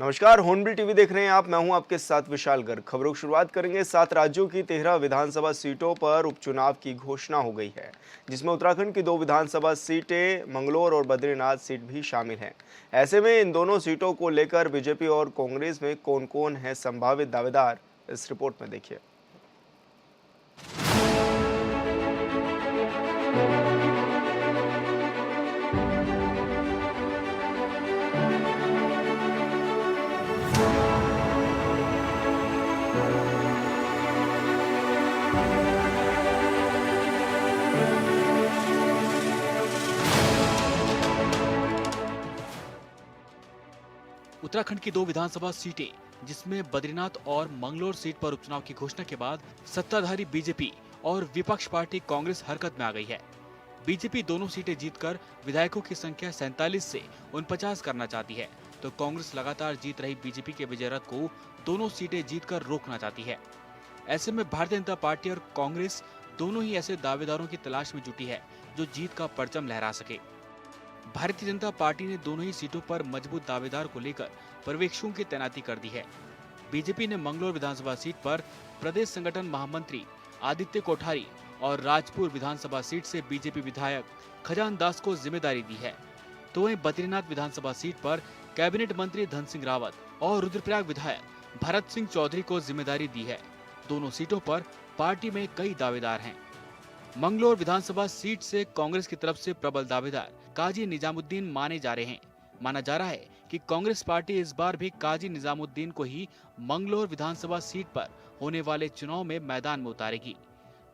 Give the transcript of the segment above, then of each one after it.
नमस्कार, hornbill TV देख रहे हैं आप। मैं हूं आपके साथ विशाल गर्ग। खबरों की शुरुआत करेंगे। 7 राज्यों की 13 विधानसभा सीटों पर उपचुनाव की घोषणा हो गई है, जिसमें उत्तराखंड की 2 विधानसभा सीटें मंगलौर और बद्रीनाथ सीट भी शामिल हैं। ऐसे में इन दोनों सीटों को लेकर बीजेपी और कांग्रेस में कौन-कौन है संभावित दावेदार, इस रिपोर्ट में देखिए। उत्तराखंड की 2 विधानसभा सीटें, जिसमें बद्रीनाथ और मंगलौर सीट पर उपचुनाव की घोषणा के बाद सत्ताधारी बीजेपी और विपक्ष पार्टी कांग्रेस हरकत में आ गई है। बीजेपी दोनों सीटें जीतकर विधायकों की संख्या 47 से 49 करना चाहती है, तो कांग्रेस लगातार जीत रही बीजेपी के विजय रथ को दोनों सीटें जीतकर रोकना चाहती है। ऐसे में भारतीय जनता पार्टी और कांग्रेस दोनों ही ऐसे दावेदारों की तलाश में जुटी है जो जीत का परचम लहरा सके। भारतीय जनता पार्टी ने दोनों ही सीटों पर मजबूत दावेदार को लेकर पर्यवेक्षकों की तैनाती कर दी है। बीजेपी ने मंगलौर विधानसभा सीट पर प्रदेश संगठन महामंत्री आदित्य कोठारी और राजपुर विधानसभा सीट से बीजेपी विधायक खजान दास को जिम्मेदारी दी है, तो वहीं बद्रीनाथ विधानसभा सीट पर कैबिनेट मंत्री धन सिंह रावत और रुद्रप्रयाग विधायक भरत सिंह चौधरी को जिम्मेदारी दी है। दोनों सीटों पर पार्टी में कई दावेदार हैं। मंगलौर विधानसभा सीट से कांग्रेस की तरफ से प्रबल दावेदार काजी निजामुद्दीन माने जा रहे हैं। माना जा रहा है कि कांग्रेस पार्टी इस बार भी काजी निजामुद्दीन को ही मंगलौर विधानसभा सीट पर होने वाले चुनाव में मैदान में उतारेगी।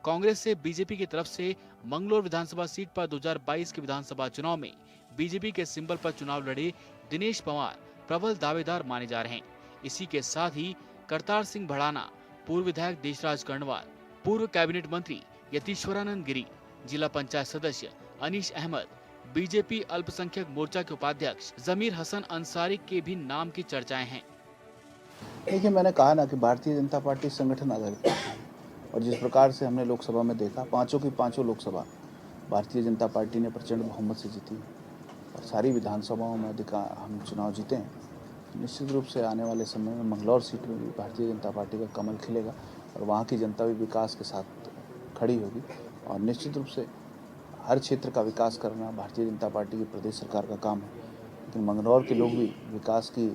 कांग्रेस से बीजेपी की तरफ से मंगलौर विधानसभा सीट पर 2022 के विधानसभा चुनाव में बीजेपी के सिंबल पर चुनाव लड़े दिनेश पवार प्रबल दावेदार माने जा रहे हैं। इसी के साथ ही करतार सिंह भड़ाना, पूर्व विधायक देशराज कर्णवाल, पूर्व कैबिनेट मंत्री यतीश्वरानंद गिरी, जिला पंचायत सदस्य अनीश अहमद, बीजेपी अल्पसंख्यक मोर्चा के उपाध्यक्ष जमीर हसन अंसारी के भी नाम की चर्चाएं हैं। देखिए, मैंने कहा ना कि भारतीय जनता पार्टी संगठन आधारित पार्टी है और जिस प्रकार से हमने लोकसभा में देखा, पांचों की पांचों लोकसभा भारतीय जनता पार्टी ने प्रचंड बहुमत से जीती और सारी विधानसभाओं में हम चुनाव जीते हैं। निश्चित रूप से आने वाले समय में मंगलौर सीट में भी भारतीय जनता पार्टी का कमल खिलेगा और वहाँ की जनता भी विकास के साथ खड़ी होगी और निश्चित रूप से हर क्षेत्र का विकास करना भारतीय जनता पार्टी की प्रदेश सरकार का काम है। लेकिन मंगलौर के लोग भी विकास की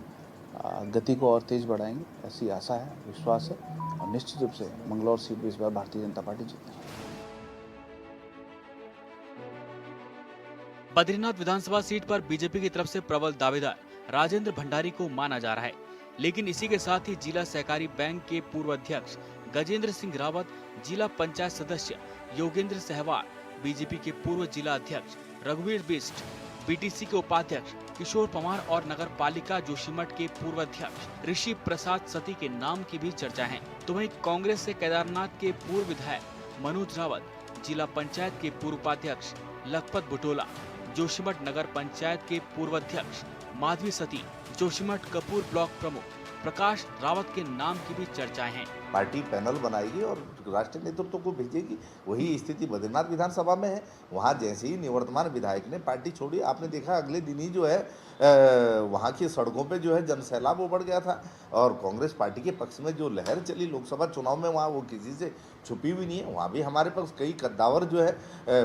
गति को और तेज बढ़ाएंगे, ऐसी आशा है, विश्वास है और निश्चित रूप से मंगलौर सीट भी इस बार भारतीय जनता पार्टी जीतेगी। बद्रीनाथ विधानसभा सीट पर बीजेपी की तरफ से प्रबल दावेदार राजेंद्र भंडारी को माना जा रहा है, लेकिन इसी के साथ ही जिला सहकारी बैंक के पूर्व अध्यक्ष गजेंद्र सिंह रावत, जिला पंचायत सदस्य योगेंद्र सहवाग, बीजेपी के पूर्व जिला अध्यक्ष रघुवीर बिष्ट, बीटीसी के उपाध्यक्ष किशोर पवार और नगर पालिका जोशीमठ के पूर्व अध्यक्ष ऋषि प्रसाद सती के नाम की भी चर्चा है। तो वहीं कांग्रेस से केदारनाथ के पूर्व विधायक मनोज रावत, जिला पंचायत के पूर्व उपाध्यक्ष लखपत बुटोला, जोशीमठ नगर पंचायत के पूर्व अध्यक्ष माधवी सती, जोशीमठ कपूर ब्लॉक प्रमुख प्रकाश रावत के नाम की भी चर्चाएं हैं। पार्टी पैनल बनाएगी और राष्ट्रीय नेतृत्व को भेजेगी। वही स्थिति बद्रीनाथ विधानसभा में है। वहाँ जैसे ही निवर्तमान विधायक ने पार्टी छोड़ी, आपने देखा अगले दिन ही जो है वहाँ की सड़कों पे जो है जनसैलाब उमड़ गया था और कांग्रेस पार्टी के पक्ष में जो लहर चली लोकसभा चुनाव में, वहाँ वो किसी से छुपी हुई नहीं है। वहाँ भी हमारे पास कई कद्दावर जो है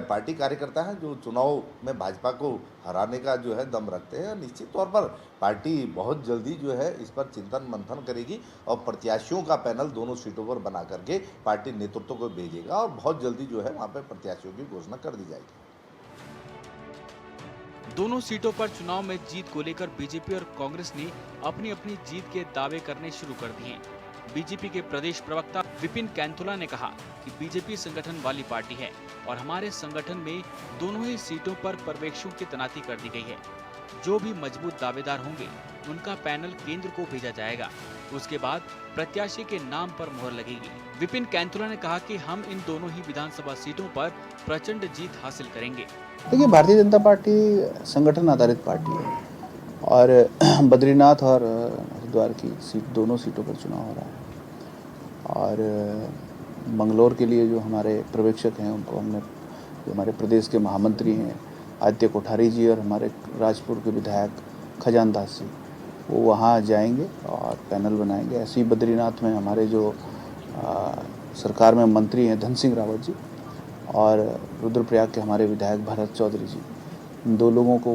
पार्टी कार्यकर्ता हैं जो चुनाव में भाजपा को हराने का जो है दम रखते हैं। निश्चित तौर पर पार्टी बहुत जल्दी जो है इस पर चिंतन मंथन करेगी और प्रत्याशियों का पैनल दोनों सीटों पर बना करके पार्टी नेतृत्व को भेजेगा और बहुत जल्दी जो है वहाँ पर प्रत्याशियों की घोषणा कर दी जाएगी। दोनों सीटों पर चुनाव में जीत को लेकर बीजेपी और कांग्रेस ने अपनी अपनी जीत के दावे करने शुरू कर दिए हैं। बीजेपी के प्रदेश प्रवक्ता विपिन कैंथोला ने कहा कि बीजेपी संगठन वाली पार्टी है और हमारे संगठन में दोनों ही सीटों पर पर्यवेक्षकों की तैनाती कर दी गई है। जो भी मजबूत दावेदार होंगे उनका पैनल केंद्र को भेजा जाएगा, उसके बाद प्रत्याशी के नाम पर मोहर लगेगी। विपिन कैंथोला ने कहा कि हम इन दोनों ही विधानसभा सीटों पर प्रचंड जीत हासिल करेंगे। देखिए, भारतीय जनता पार्टी संगठन आधारित पार्टी है और बद्रीनाथ और हरिद्वार की सीट, दोनों सीटों पर चुनाव हो रहा है और मंगलौर के लिए जो हमारे पर्यवेक्षक हैं उनको हमने, जो हमारे प्रदेश के महामंत्री हैं आदित्य कोठारी जी और हमारे राजपुर के विधायक खजान दास जी, वो वहाँ जाएंगे और पैनल बनाएंगे। ऐसे ही बद्रीनाथ में हमारे जो सरकार में मंत्री हैं धन सिंह रावत जी और रुद्रप्रयाग के हमारे विधायक भरत चौधरी जी, इन दो लोगों को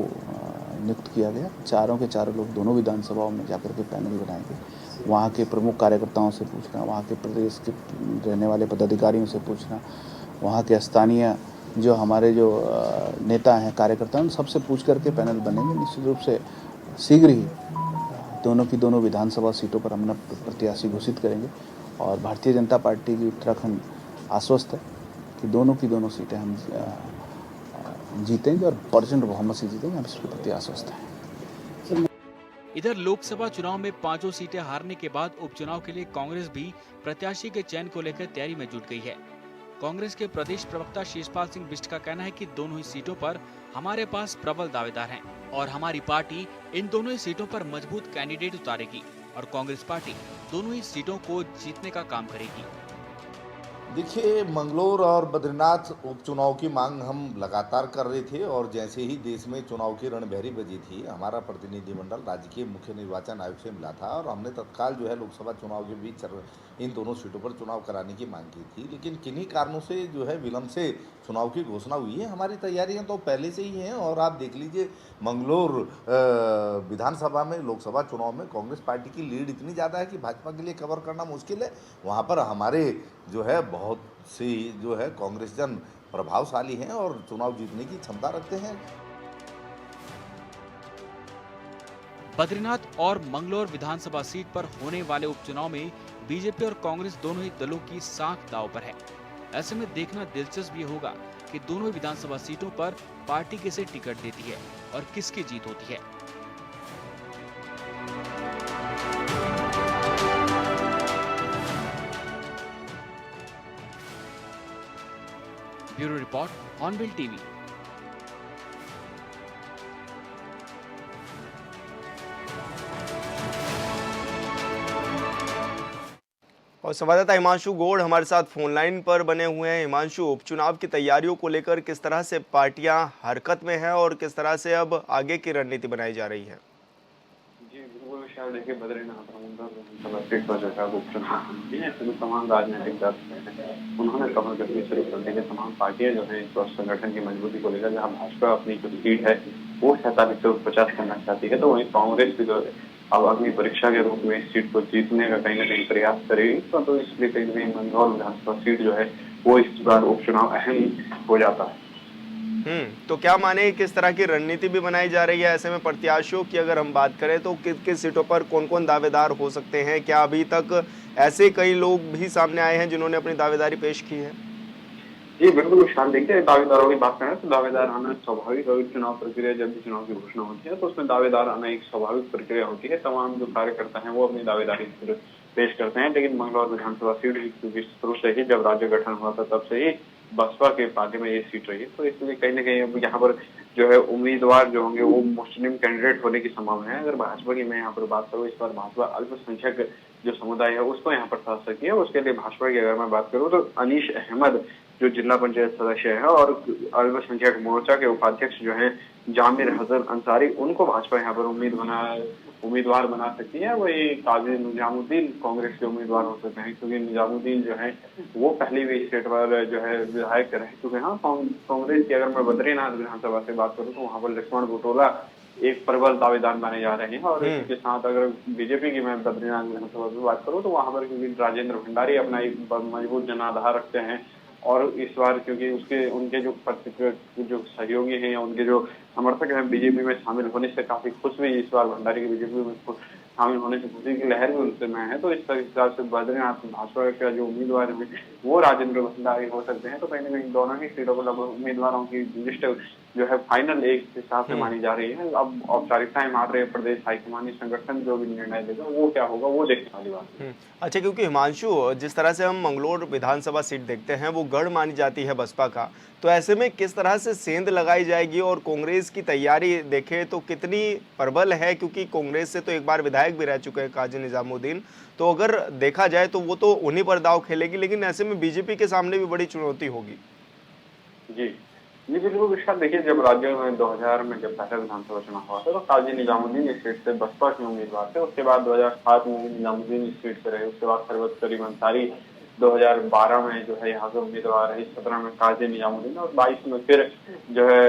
नियुक्त किया गया। चारों के चारों लोग दोनों विधानसभाओं में जाकर के पैनल बनाएंगे। वहाँ के प्रमुख कार्यकर्ताओं से पूछना, वहाँ के प्रदेश के रहने वाले पदाधिकारियों से पूछना, वहाँ के स्थानीय जो हमारे जो नेता हैं, कार्यकर्ता हैं, उन सबसे पूछ करके पैनल बनेंगे। निश्चित रूप से शीघ्र ही दोनों की दोनों विधानसभा सीटों पर हम प्रत्याशी घोषित करेंगे और भारतीय जनता पार्टी की उत्तराखंड आश्वस्त है कि दोनों की दोनों सीटें हम जीतेंगे और प्रचंड बहुमत से जीतेंगे। हम इसके प्रति आश्वस्त हैं। इधर लोकसभा चुनाव में 5 सीटें हारने के बाद उपचुनाव के लिए कांग्रेस भी प्रत्याशी के चयन को लेकर तैयारी में जुट गई है। कांग्रेस के प्रदेश प्रवक्ता शिषपाल सिंह बिष्ट का कहना है कि दोनों ही सीटों पर हमारे पास प्रबल दावेदार हैं और हमारी पार्टी इन दोनों ही सीटों पर मजबूत कैंडिडेट उतारेगी और कांग्रेस पार्टी दोनों ही सीटों को जीतने का काम करेगी। देखिए, मंगलौर और बद्रीनाथ उपचुनाव की मांग हम लगातार कर रहे थे और जैसे ही देश में चुनाव की रणभेरी बजी थी, हमारा प्रतिनिधिमंडल राज्य के मुख्य निर्वाचन आयोग से मिला था और हमने तत्काल जो है लोकसभा चुनाव के बीच इन दोनों सीटों पर चुनाव कराने की मांग की थी। लेकिन किन्हीं कारणों से जो है विलम्ब से चुनाव की घोषणा हुई है। हमारी तैयारियां तो पहले से ही हैं और आप देख लीजिए, मंगलौर विधानसभा में लोकसभा चुनाव में कांग्रेस पार्टी की लीड इतनी ज़्यादा है कि भाजपा के लिए कवर करना मुश्किल है। वहाँ पर हमारे जो है बहुत सी जो है कांग्रेस जन प्रभावशाली हैं और चुनाव जीतने की क्षमता रखते हैं। बद्रीनाथ और मंगलौर विधानसभा सीट पर होने वाले उपचुनाव में बीजेपी और कांग्रेस दोनों ही दलों की साख दांव पर है। ऐसे में देखना दिलचस्प ये होगा कि दोनों ही विधानसभा सीटों पर पार्टी किसे टिकट देती है और किसकी जीत होती है। Bureau report, hornbill TV. और संवाददाता हिमांशु गौड़ हमारे साथ फोन लाइन पर बने हुए हैं। हिमांशु, उपचुनाव की तैयारियों को लेकर किस तरह से पार्टियां हरकत में हैं और किस तरह से अब आगे की रणनीति बनाई जा रही है? जी बिल्कुल विशाल, देखिए बद्रीनाथ विधानसभा सीट पर जो है उपचुनाव ऐसे में तमाम राजनीतिक दल उन्होंने कमर कसनी शुरू कर दी है। तमाम पार्टियां जो है इस संगठन की मजबूती को लेकर, जहाँ भाजपा अपनी जो सीट है वो 47 से 50 करना चाहती है, तो वहीं कांग्रेस भी जो है अब अग्नि परीक्षा के रूप में इस सीट को जीतने का कहीं ना कहीं प्रयास करेगी। तो इसलिए कहीं ना कहीं मंगलौर विधानसभा सीट जो है वो इस बार उपचुनाव अहम हो जाता है। तो क्या माने किस तरह की रणनीति भी बनाई जा रही है? ऐसे में प्रत्याशियों की अगर हम बात करें तो किस किस सीटों पर कौन कौन दावेदार हो सकते हैं? क्या अभी तक ऐसे कई लोग भी सामने आए हैं जिन्होंने अपनी दावेदारी पेश की है? जी बिल्कुल विशाल, देखिए दावेदारों की बात करें तो दावेदार आना स्वाभाविक है। चुनाव प्रक्रिया जब भी चुनाव की घोषणा होती है तो उसमें दावेदार आना एक स्वाभाविक प्रक्रिया होती है। तमाम जो कार्यकर्ता हैं वो अपनी दावेदारी पेश करते हैं। लेकिन मंगलौर विधानसभा सीट क्योंकि शुरू से ही जब राज्य गठन हुआ था तब से ही बसपा के पार्टी में ये सीट रही है, तो इसलिए कहीं ना कहीं अब यहाँ पर जो है उम्मीदवार जो होंगे वो मुस्लिम कैंडिडेट होने की संभावना है। अगर भाजपा की मैं यहाँ पर बात करूँ, इस बार भाजपा अल्पसंख्यक जो समुदाय है उसको यहाँ पर फंस सकती है। उसके लिए भाजपा की अगर मैं बात करूँ तो अनीश अहमद जो जिला पंचायत सदस्य है और अल्पसंख्यक मोर्चा के उपाध्यक्ष जो है जामिर हसन अंसारी, उनको भाजपा यहाँ पर उम्मीदवार बना सकती है। वही काजी निजामुद्दीन कांग्रेस के उम्मीदवार हो सकते हैं, क्योंकि निजामुद्दीन जो है वो पहले भी स्टेट पर जो है विधायक रह चुके हैं। कांग्रेस की अगर मैं बद्रीनाथ विधानसभा से बात करूँ तो वहाँ पर लक्ष्मण बुटोला एक प्रबल दावेदार माने जा रहे हैं। और इसके साथ अगर बीजेपी की मैं बद्रीनाथ विधानसभा से बात करूँ तो वहाँ पर क्योंकि राजेंद्र भंडारी अपना एक मजबूत जनाधार रखते हैं और इस बार क्योंकि उनके जो सहयोगी हैं या उनके जो समर्थक हैं बीजेपी में शामिल होने से काफी खुश हुई। इस बार भंडारी की बीजेपी में शामिल होने से खुशी की लहर भी उनसे में है। तो इस हिसाब से बद्रीनाथ भाजपा का जो उम्मीदवार है वो राजेंद्र भंडारी हो सकते हैं। तो कहीं ना कहीं दोनों ही सीटों पर लगभग उम्मीदवारों की लिस्ट जो है फाइनल एक हिसाब से मानी जा रही है। अब औपचारिकताएं मार रहे प्रदेश हाईकमानी संगठन जो भी निर्णय देगा वो क्या होगा वो देखने वाली बात है। अच्छा, क्योंकि हिमांशु जिस तरह से हम मंगलौर विधानसभा सीट देखते हैं वो गढ़ मानी जाती है बसपा का, तो ऐसे में किस तरह से सेंध लगाई जाएगी और कांग्रेस की तैयारी देखें तो कितनी प्रबल है? क्योंकि कांग्रेस से तो एक बार विधायक भी रह चुके हैं काजी निजामुद्दीन, तो अगर देखा जाए तो वो तो उन्हीं पर दाव खेलेगी, लेकिन ऐसे में बीजेपी के सामने भी बड़ी चुनौती होगी। जी जी बिल्कुल विशाल, देखिए जब राज्य में 2000 में जब पहला विधानसभा चुनाव हुआ था तो काजी निजामुद्दीन इस सीट से बसपा के उम्मीदवार थे। उसके बाद 2007 में निजामुद्दीन इस सीट से रहे। उसके बाद सरबत करीम अंसारी 2012 में जो है यहाँ से उम्मीदवार रहे, 17 में काजी निजामुद्दीन और 22 में फिर जो है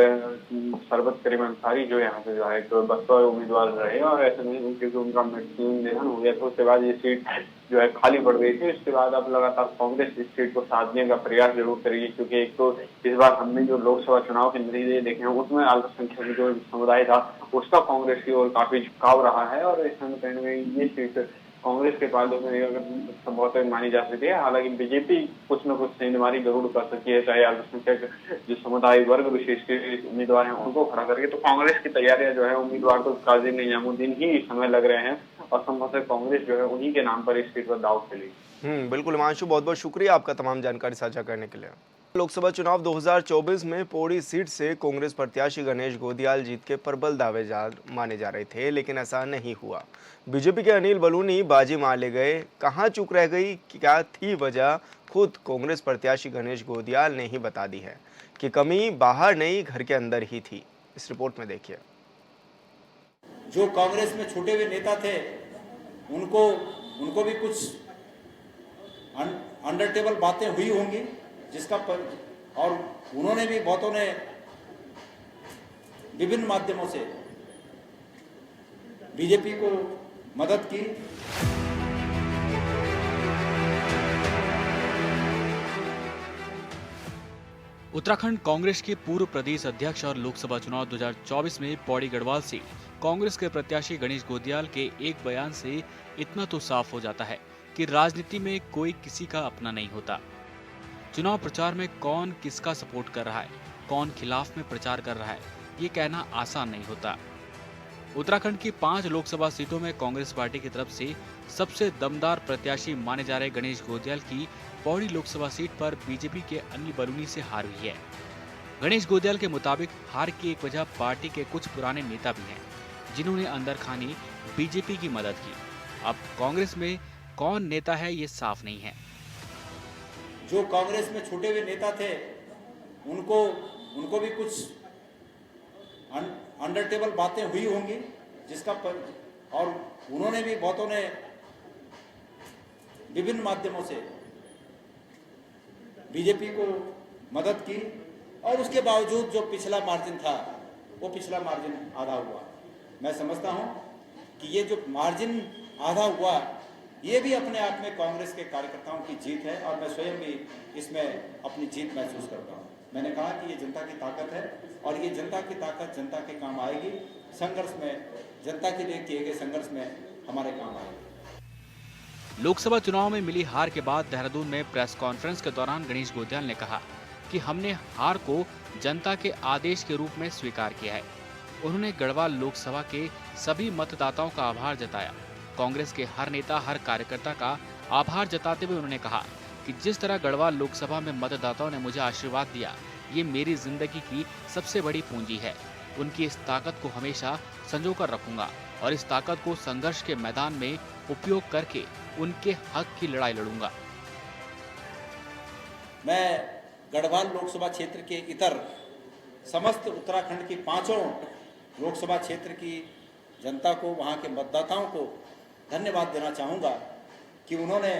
सरबत करीम अंसारी जो यहाँ से जो है एक बसपा उम्मीदवार रहे। और ऐसे में क्योंकि उनका मैक्सिमम निधन हो गया था, उसके बाद ये सीट जो है खाली पड़ गई थी। इसके बाद अब लगातार कांग्रेस इस सीट को साधने का प्रयास जरूर करेगी, क्योंकि एक तो इस बार हमने जो लोकसभा चुनाव के नतीजे देखे हैं उसमें अल्पसंख्यक जो समुदाय था उसका कांग्रेस की ओर काफी झुकाव रहा है। और इस समय कहीं न कहीं ये सीट कांग्रेस के पाले में अगर संभवतः मानी जा सकती है। हालांकि बीजेपी कुछ न कुछ सेंधमारी जरूर कर सकती है, चाहे अल्पसंख्यक जो समुदाय वर्ग विशेष के उम्मीदवार हैं उनको खड़ा करके। तो कांग्रेस की तैयारियां जो है उम्मीदवार को काजी निजामुद्दीन ही इस समय लग रहे हैं और संभवतः कांग्रेस जो है उन्हीं के नाम पर इस सीट पर दाव खेलेगी। बिल्कुल हिमांशु, बहुत बहुत शुक्रिया आपका तमाम जानकारी साझा करने के लिए। लोकसभा चुनाव 2024 में पौड़ी सीट से कांग्रेस प्रत्याशी गणेश गोदियाल जीत के प्रबल दावेदार माने जा रहे थे, लेकिन ऐसा नहीं हुआ। बीजेपी के अनिल बलूनी बाजी मार ले गए। कहां चूक रह गई, क्या थी वजह, खुद कांग्रेस प्रत्याशी गणेश गोदियाल ने ही बता दी है कि कमी बाहर नहीं घर के अंदर ही थी। इस रिपोर्ट में देखिए। जो कांग्रेस में छूटे हुए नेता थे उनको भी कुछ अंडर टेबल बातें हुई होंगी और उन्होंने भी बहुतों ने विभिन्न माध्यमों से बीजेपी को मदद की। उत्तराखंड कांग्रेस के पूर्व प्रदेश अध्यक्ष और लोकसभा चुनाव 2024 में पौड़ी गढ़वाल से कांग्रेस के प्रत्याशी गणेश गोदियाल के एक बयान से इतना तो साफ हो जाता है कि राजनीति में कोई किसी का अपना नहीं होता। चुनाव प्रचार में कौन किसका सपोर्ट कर रहा है, कौन खिलाफ में प्रचार कर रहा है, ये कहना आसान नहीं होता। उत्तराखंड की 5 लोकसभा सीटों में कांग्रेस पार्टी की तरफ से सबसे दमदार प्रत्याशी माने जा रहे गणेश गोदियाल की पौड़ी लोकसभा सीट पर बीजेपी के अनिल बलूनी से हार हुई है। गणेश गोदियाल के मुताबिक हार की एक वजह पार्टी के कुछ पुराने नेता भी हैं, जिन्होंने अंदर खानी बीजेपी की मदद की। अब कांग्रेस में कौन नेता है ये साफ नहीं है। जो कांग्रेस में छूटे हुए नेता थे उनको भी कुछ अंडर टेबल बातें हुई होंगी और उन्होंने भी बहुतों ने विभिन्न माध्यमों से बीजेपी को मदद की। और उसके बावजूद जो पिछला मार्जिन था वो पिछला मार्जिन आधा हुआ। मैं समझता हूं कि ये जो मार्जिन आधा हुआ ये भी अपने आप में कांग्रेस के कार्यकर्ताओं की जीत है और मैं स्वयं भी इसमें अपनी जीत महसूस करता हूं। मैंने कहा कि ये जनता की ताकत है और ये जनता की ताकत जनता के काम आएगी। संघर्ष में जनता के लिए किए गए संघर्ष में हमारे काम आएगी। लोकसभा चुनाव में मिली हार के बाद देहरादून में प्रेस कॉन्फ्रेंस के दौरान गणेश गोदियाल ने कहा कि हमने हार को जनता के आदेश के रूप में स्वीकार किया है। उन्होंने गढ़वाल लोकसभा के सभी मतदाताओं का आभार जताया। कांग्रेस के हर नेता हर कार्यकर्ता का आभार जताते हुए उन्होंने कहा कि जिस तरह गढ़वाल लोकसभा में मतदाताओं ने मुझे आशीर्वाद दिया, ये मेरी जिंदगी की सबसे बड़ी पूंजी है। उनकी इस ताकत को हमेशा संजो कर रखूंगा और इस ताकत को संघर्ष के मैदान में उपयोग करके उनके हक की लड़ाई लड़ूंगा। मैं गढ़वाल लोकसभा क्षेत्र के इतर समस्त उत्तराखंड की 5 लोकसभा क्षेत्र की जनता को, वहाँ के मतदाताओं को धन्यवाद देना चाहूँगा कि उन्होंने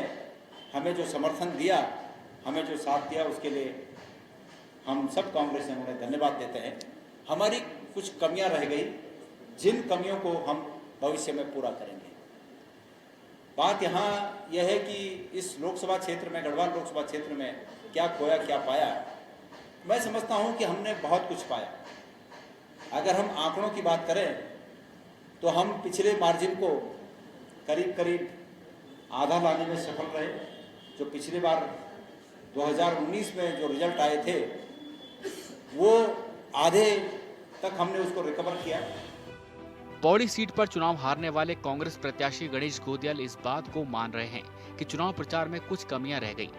हमें जो समर्थन दिया, हमें जो साथ दिया, उसके लिए हम सब कांग्रेस ने उन्हें धन्यवाद देते हैं। हमारी कुछ कमियां रह गई, जिन कमियों को हम भविष्य में पूरा करेंगे। बात यहाँ यह है कि इस लोकसभा क्षेत्र में, गढ़वाल लोकसभा क्षेत्र में क्या खोया क्या पाया। मैं समझता हूँ कि हमने बहुत कुछ पाया। अगर हम आंकड़ों की बात करें तो हम पिछले मार्जिन को करीब करीब आधा लाने में सफल रहे। जो पिछले बार 2019 में जो रिजल्ट आए थे वो आधे तक हमने उसको रिकवर किया। पौड़ी सीट पर चुनाव हारने वाले कांग्रेस प्रत्याशी गणेश गोदियाल इस बात को मान रहे हैं कि चुनाव प्रचार में कुछ कमियां रह गई,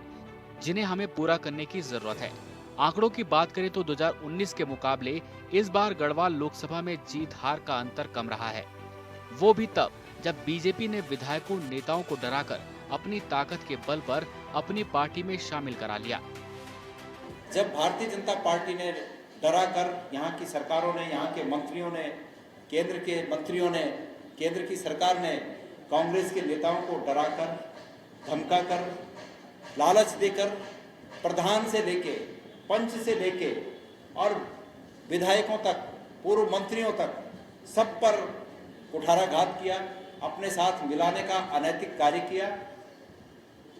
जिन्हें हमें पूरा करने की जरूरत है। आंकड़ों की बात करें तो 2019 के मुकाबले इस बार गढ़वाल लोकसभा में जीत हार का अंतर कम रहा है। वो भी तब जब बीजेपी ने विधायकों नेताओं को डराकर अपनी ताकत के बल पर अपनी पार्टी में शामिल करा लिया। जब भारतीय जनता पार्टी ने डरा कर यहाँ की सरकारों ने, यहाँ के मंत्रियों ने, केंद्र के मंत्रियों ने, केंद्र की सरकार ने कांग्रेस के नेताओं को डराकर, धमकाकर, लालच देकर प्रधान से लेके, पंच से लेके और विधायकों तक, पूर्व मंत्रियों तक सब पर कुठाराघात किया, अपने साथ मिलाने का अनैतिक कार्य किया।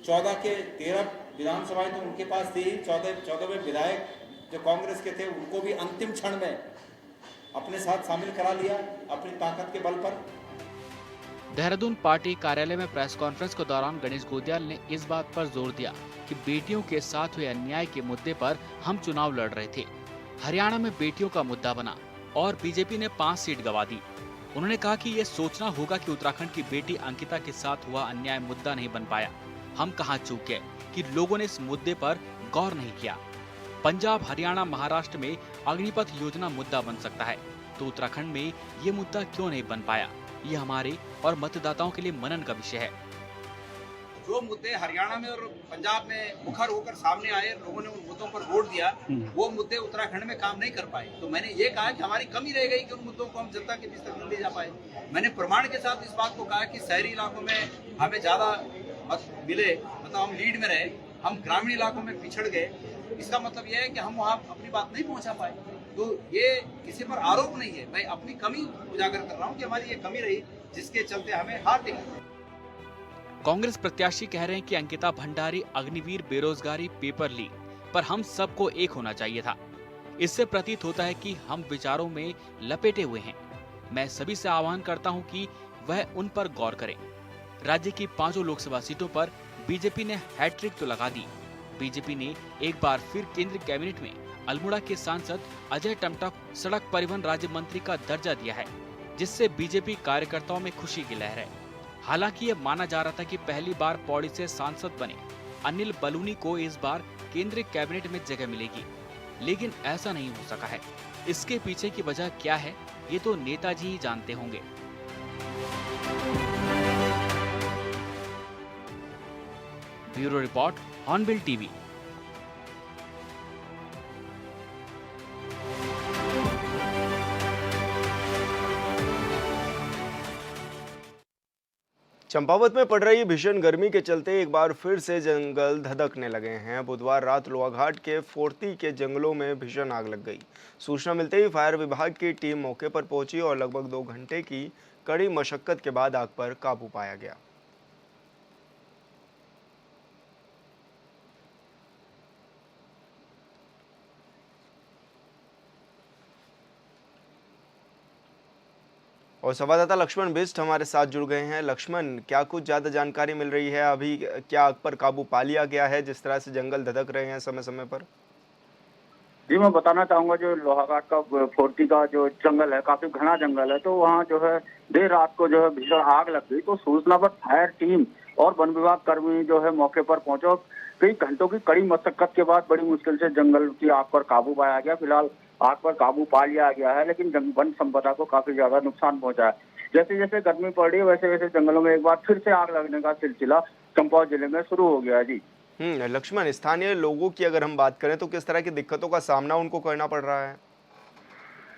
14 के 13 विधानसभाएं तो उनके पास थी, 14वें विधायक जो कांग्रेस के थे उनको भी अंतिम क्षण में अपने साथ शामिल करा लिया अपनी ताकत के बल पर। देहरादून पार्टी कार्यालय में प्रेस कॉन्फ्रेंस के दौरान गणेश गोदियाल ने इस बात पर जोर दिया कि बेटियों के साथ हुए अन्याय के मुद्दे पर हम चुनाव लड़ रहे थे। हरियाणा में बेटियों का मुद्दा बना और बीजेपी ने 5 सीट गंवा दी। उन्होंने कहा कि ये सोचना होगा कि उत्तराखंड की बेटी अंकिता के साथ हुआ अन्याय मुद्दा नहीं बन पाया। हम कहाँ चूक गए कि लोगों ने इस मुद्दे पर गौर नहीं किया। पंजाब, हरियाणा, महाराष्ट्र में अग्निपथ योजना मुद्दा बन सकता है, तो उत्तराखंड में ये मुद्दा क्यों नहीं बन पाया? ये हमारे और मतदाताओं के लिए मनन का विषय है। जो मुद्दे हरियाणा में और पंजाब में मुखर होकर सामने आए, लोगों ने उन मुद्दों पर वोट दिया, वो मुद्दे उत्तराखंड में काम नहीं कर पाए। तो मैंने ये कहा कि हमारी कमी रह गई कि उन मुद्दों को हम जनता के बीच तक नहीं ले जा पाए। मैंने प्रमाण के साथ इस बात को कहा कि शहरी इलाकों में हमें ज्यादा मत मिले, मतलब हम लीड में रहे, हम ग्रामीण इलाकों में पिछड़ गए। इसका मतलब यह है कि हम वहाँ अपनी बात नहीं पहुँचा पाए। तो ये किसी पर आरोप नहीं है, मैं अपनी कमी उजागर कर रहा हूँ कि हमारी ये कमी रही जिसके चलते हमें हार टिकी। कांग्रेस प्रत्याशी कह रहे हैं कि अंकिता भंडारी अग्निवीर बेरोजगारी पेपर लीक पर हम सबको एक होना चाहिए था। इससे प्रतीत होता है कि हम विचारों में लपेटे हुए हैं। मैं सभी से आह्वान करता हूं कि वह उन पर गौर करें। राज्य की 5 लोकसभा सीटों पर बीजेपी ने हैट्रिक तो लगा दी। बीजेपी ने एक बार फिर केंद्रीय कैबिनेट में अल्मोड़ा के सांसद अजय टमटा को सड़क परिवहन राज्य मंत्री का दर्जा दिया है, जिससे बीजेपी कार्यकर्ताओं में खुशी की लहर है। हालांकि ये माना जा रहा था कि पहली बार पौड़ी से सांसद बने अनिल बलूनी को इस बार केंद्रीय कैबिनेट में जगह मिलेगी, लेकिन ऐसा नहीं हो सका है। इसके पीछे की वजह क्या है, ये तो नेताजी ही जानते होंगे। Bureau report, hornbill TV. Champawat में पड़ रही भीषण गर्मी के चलते एक बार फिर से जंगल धधकने लगे हैं। बुधवार रात लोहाघाट के फोर्ती के जंगलों में भीषण आग लग गई। सूचना मिलते ही फायर विभाग की टीम मौके पर पहुंची और लगभग 2 घंटे की कड़ी मशक्कत के बाद आग पर काबू पाया गया। और संवाददाता लक्ष्मण बिष्ट हमारे साथ जुड़ गए हैं। लक्ष्मण, क्या कुछ ज्यादा जानकारी मिल रही है? अभी क्या आग पर काबू पा लिया गया है जिस तरह से जंगल धधक रहे हैं समय समय पर? जी, मैं बताना चाहूंगा जो लोहाघाट का फोर्टी का जो जंगल है, काफी घना जंगल है, तो वहाँ जो है देर रात को जो है भीषण आग लग गई। तो सूचना पर फायर टीम और वन विभाग कर्मी जो है मौके पर पहुंचे। कई घंटों की कड़ी मशक्कत के बाद बड़ी मुश्किल से जंगल की आग पर काबू पाया गया। फिलहाल आग पर काबू पा लिया गया है, लेकिन वन संपदा को काफी ज्यादा नुकसान पहुंचा है। जैसे जैसे गर्मी पड़ रही है वैसे वैसे जंगलों में एक बार फिर से आग लगने का सिलसिला चंपावत जिले में शुरू हो गया है। जी लक्ष्मण, स्थानीय लोगों की अगर हम बात करें तो किस तरह की दिक्कतों का सामना उनको करना पड़ रहा है?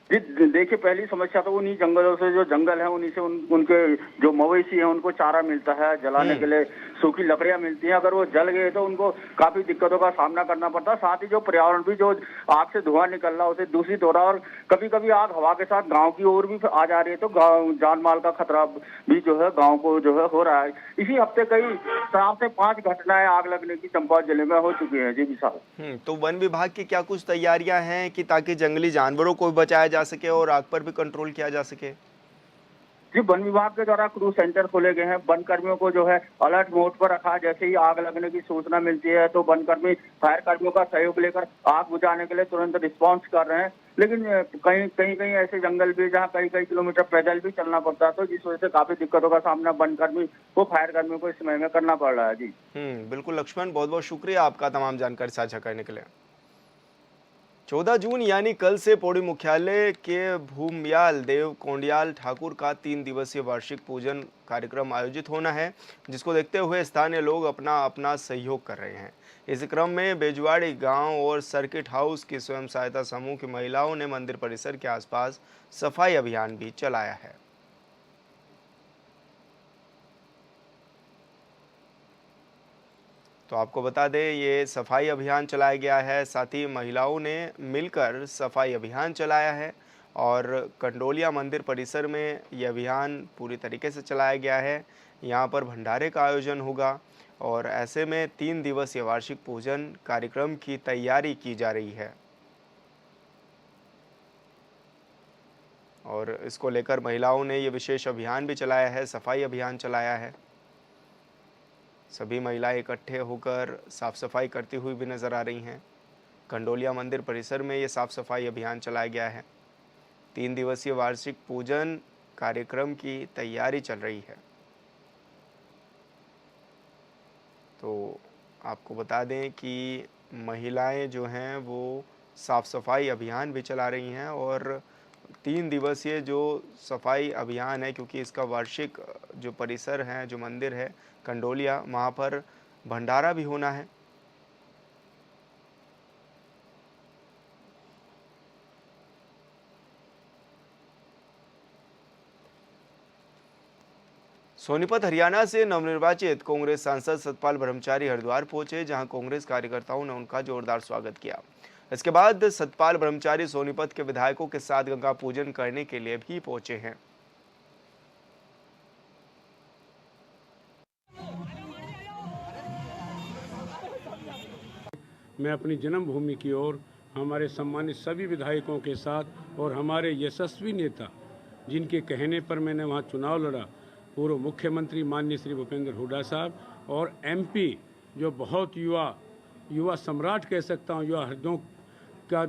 जी देखिए, पहली समस्या तो उन्हीं जंगलों से, जो जंगल है उन्हीं से उनके जो मवेशी हैं उनको चारा मिलता है, जलाने के लिए सूखी लकड़ियां मिलती हैं। अगर वो जल गए तो उनको काफी दिक्कतों का सामना करना पड़ता है। साथ ही जो पर्यावरण भी, जो आग से धुआं निकल रहा है उसे दूषित हो रहा है, और कभी कभी आग हवा के साथ गाँव की ओर भी आ जा रही है, तो गाँव जान माल का खतरा भी जो है गाँव को जो है हो रहा है। इसी हफ्ते कई 4 से 5 घटनाएं आग लगने की चंपावत जिले में हो चुकी है। जी विशाल, तो वन विभाग की क्या कुछ तैयारियां हैं कि ताकि जंगली जानवरों को भी बचाया जा सके और आग पर भी कंट्रोल किया जा सके? जी, वन विभाग के द्वारा क्रू सेंटर खोले गए हैं। वन कर्मियों को जो है अलर्ट मोड पर रखा। जैसे ही आग लगने की सूचना मिलती है तो वन कर्मी फायर कर्मियों का सहयोग लेकर आग बुझाने के लिए तुरंत रिस्पॉन्स कर रहे हैं। लेकिन कहीं ऐसे जंगल भी जहाँ कई किलोमीटर पैदल भी चलना पड़ता है, तो जिस वजह से काफी दिक्कतों का सामना वन कर्मी को, फायर कर्मियों को इस समय में करना पड़ रहा है। जी बिल्कुल लक्ष्मण, बहुत बहुत शुक्रिया आपका तमाम जानकारी साझा करने के लिए। 14 जून यानी कल से पौड़ी मुख्यालय के भूमियाल देव कोंडियाल ठाकुर का 3 दिवसीय वार्षिक पूजन कार्यक्रम आयोजित होना है, जिसको देखते हुए स्थानीय लोग अपना अपना सहयोग कर रहे हैं। इस क्रम में बेजवाड़ी गांव और सर्किट हाउस की स्वयं सहायता समूह की महिलाओं ने मंदिर परिसर के आसपास सफाई अभियान भी चलाया है। तो आपको बता दें, ये सफाई अभियान चलाया गया है, साथ ही महिलाओं ने मिलकर सफाई अभियान चलाया है और कंडोलिया मंदिर परिसर में ये अभियान पूरी तरीके से चलाया गया है। यहाँ पर भंडारे का आयोजन होगा और ऐसे में 3 दिवसीय वार्षिक पूजन कार्यक्रम की तैयारी की जा रही है और इसको लेकर महिलाओं ने ये विशेष अभियान भी चलाया है, सफाई अभियान चलाया है। सभी महिलाएं इकट्ठे होकर साफ सफाई करती हुई भी नजर आ रही हैं। कंडोलिया मंदिर परिसर में ये साफ सफाई अभियान चलाया गया है। 3 दिवसीय वार्षिक पूजन कार्यक्रम की तैयारी चल रही है। तो आपको बता दें कि महिलाएं जो हैं वो साफ सफाई अभियान भी चला रही हैं और 3 दिवसीय जो सफाई अभियान है, क्योंकि इसका वार्षिक जो परिसर है, जो मंदिर है कंडोलिया, वहाँ पर भंडारा भी होना है। सोनीपत हरियाणा से नवनिर्वाचित कांग्रेस सांसद सतपाल ब्रह्मचारी हरिद्वार पहुंचे, जहां कांग्रेस कार्यकर्ताओं ने उनका जोरदार स्वागत किया। इसके बाद सतपाल ब्रह्मचारी सोनीपत के विधायकों के साथ गंगा पूजन करने के लिए भी पहुंचे हैं। मैं अपनी जन्मभूमि की ओर हमारे सम्मानित सभी विधायकों के साथ और हमारे यशस्वी नेता जिनके कहने पर मैंने वहां चुनाव लड़ा, पूर्व मुख्यमंत्री माननीय श्री भूपेंद्र हुड्डा साहब और एमपी जो बहुत युवा सम्राट कह सकता हूं, युवा हृदयों का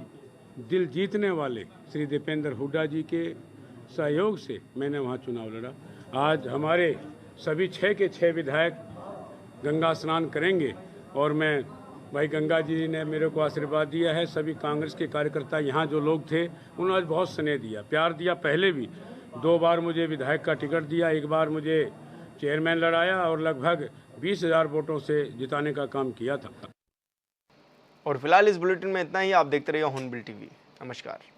दिल जीतने वाले श्री दीपेंद्र हुड्डा जी के सहयोग से मैंने वहां चुनाव लड़ा। आज हमारे सभी 6 के 6 विधायक गंगा स्नान करेंगे और मैं भाई गंगा जी ने मेरे को आशीर्वाद दिया है। सभी कांग्रेस के कार्यकर्ता यहाँ जो लोग थे उन्होंने आज बहुत स्नेह दिया, प्यार दिया। पहले भी 2 बार मुझे विधायक का टिकट दिया, 1 बार मुझे चेयरमैन लड़ाया और लगभग 20,000 वोटों से जिताने का काम किया था। और फिलहाल इस बुलेटिन में इतना ही। आप देखते रहिए हॉर्नबिल टीवी। नमस्कार।